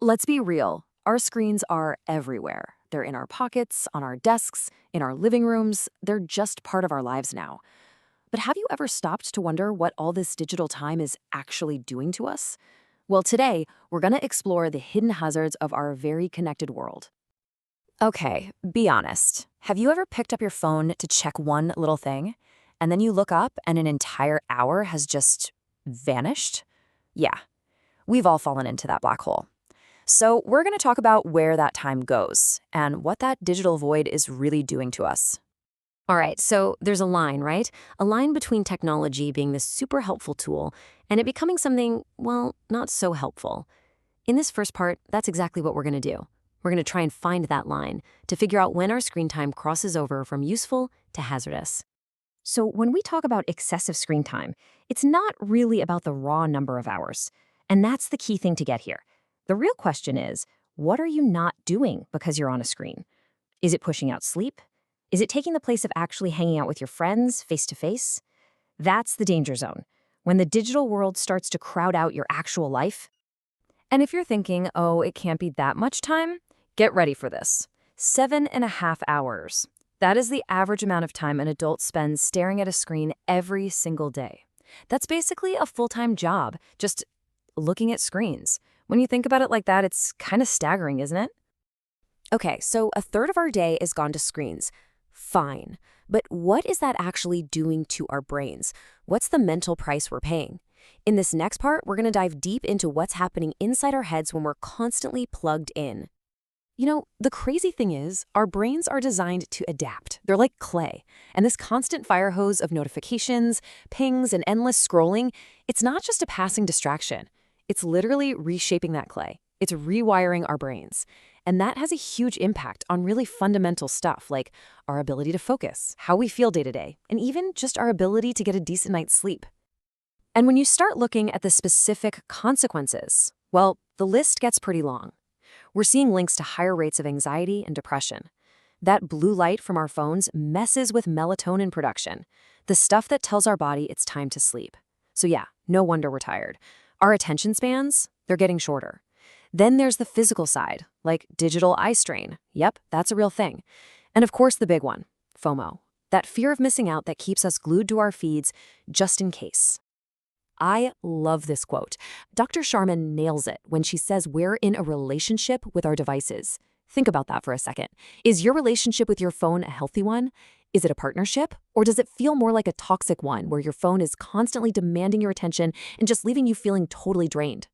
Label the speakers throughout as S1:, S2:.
S1: Let's be real. Our screens are everywhere. They're in our pockets, on our desks, in our living rooms. They're just part of our lives now. But have you ever stopped to wonder what all this digital time is actually doing to us? Well, today, we're going to explore the hidden hazards of our very connected world. Okay, be honest. Have you ever picked up your phone to check one little thing, and then you look up and an entire hour has just vanished? Yeah, we've all fallen into that black hole. So we're going to talk about where that time goes and what that digital void is really doing to us. All right, so there's a line, right? A line between technology being this super helpful tool and it becoming something, well, not so helpful. In this first part, that's exactly what we're going to do. We're going to try and find that line to figure out when our screen time crosses over from useful to hazardous. So when we talk about excessive screen time, it's not really about the raw number of hours. And that's the key thing to get here. The real question is, what are you not doing because you're on a screen? Is it pushing out sleep? Is it taking the place of actually hanging out with your friends face to face? That's the danger zone, when the digital world starts to crowd out your actual life. And if you're thinking, oh, it can't be that much time, get ready for this. 7.5 hours. That is the average amount of time an adult spends staring at a screen every single day. That's basically a full-time job, just looking at screens. When you think about it like that, it's kind of staggering, isn't it? Okay, so a third of our day is gone to screens. Fine. But what is that actually doing to our brains? What's the mental price we're paying? In this next part, we're going to dive deep into what's happening inside our heads when we're constantly plugged in. You know, the crazy thing is, our brains are designed to adapt. They're like clay. And this constant fire hose of notifications, pings, and endless scrolling, it's not just a passing distraction. It's literally reshaping that clay. It's rewiring our brains. And that has a huge impact on really fundamental stuff like our ability to focus, how we feel day to day, and even just our ability to get a decent night's sleep. And when you start looking at the specific consequences, well, the list gets pretty long. We're seeing links to higher rates of anxiety and depression. That blue light from our phones messes with melatonin production, the stuff that tells our body it's time to sleep. So yeah, no wonder we're tired. Our attention spans, they're getting shorter. Then there's the physical side, like digital eye strain. Yep, that's a real thing. And of course the big one, FOMO, that fear of missing out that keeps us glued to our feeds just in case. I love this quote. Dr. Sharman nails it when she says we're in a relationship with our devices. Think about that for a second. Is your relationship with your phone a healthy one? Is it a partnership? Or does it feel more like a toxic one where your phone is constantly demanding your attention and just leaving you feeling totally drained?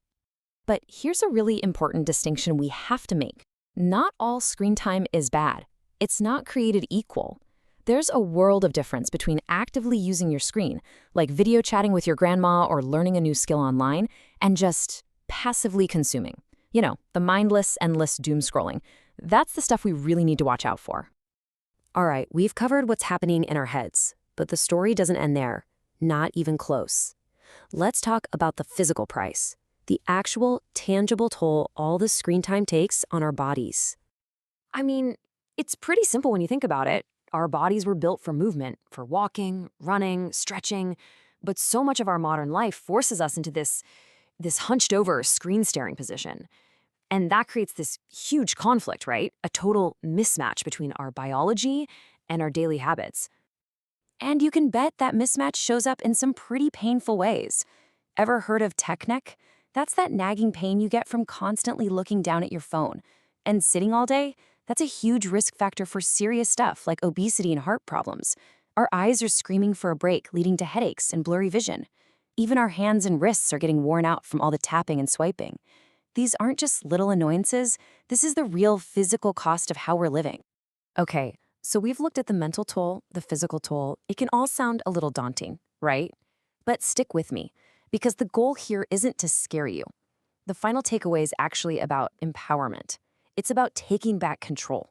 S1: But here's a really important distinction we have to make. Not all screen time is bad. It's not created equal. There's a world of difference between actively using your screen, like video chatting with your grandma or learning a new skill online, and just passively consuming. You know, the mindless, endless doom scrolling. That's the stuff we really need to watch out for. All right, we've covered what's happening in our heads, but the story doesn't end there. Not even close. Let's talk about the physical price, the actual, tangible toll all the screen time takes on our bodies. I mean, it's pretty simple when you think about it. Our bodies were built for movement, for walking, running, stretching, but so much of our modern life forces us into this hunched-over, screen-staring position. And that creates this huge conflict, right? A total mismatch between our biology and our daily habits. And you can bet that mismatch shows up in some pretty painful ways. Ever heard of tech neck? That's that nagging pain you get from constantly looking down at your phone. And sitting all day? That's a huge risk factor for serious stuff like obesity and heart problems. Our eyes are screaming for a break, leading to headaches and blurry vision. Even our hands and wrists are getting worn out from all the tapping and swiping. These aren't just little annoyances. This is the real physical cost of how we're living. Okay, so we've looked at the mental toll, the physical toll. It can all sound a little daunting, right? But stick with me, because the goal here isn't to scare you. The final takeaway is actually about empowerment. It's about taking back control.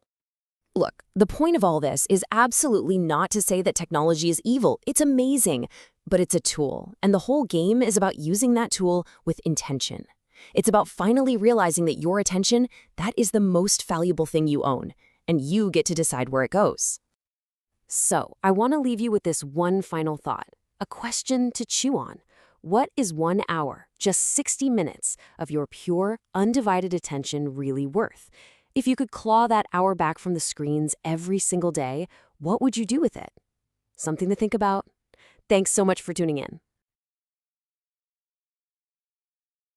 S1: Look, the point of all this is absolutely not to say that technology is evil. It's amazing, but it's a tool, and the whole game is about using that tool with intention. It's about finally realizing that your attention, that is the most valuable thing you own, and you get to decide where it goes. So, I want to leave you with this one final thought, a question to chew on. What is 1 hour, just 60 minutes, of your pure, undivided attention really worth? If you could claw that hour back from the screens every single day, what would you do with it? Something to think about. Thanks so much for tuning in.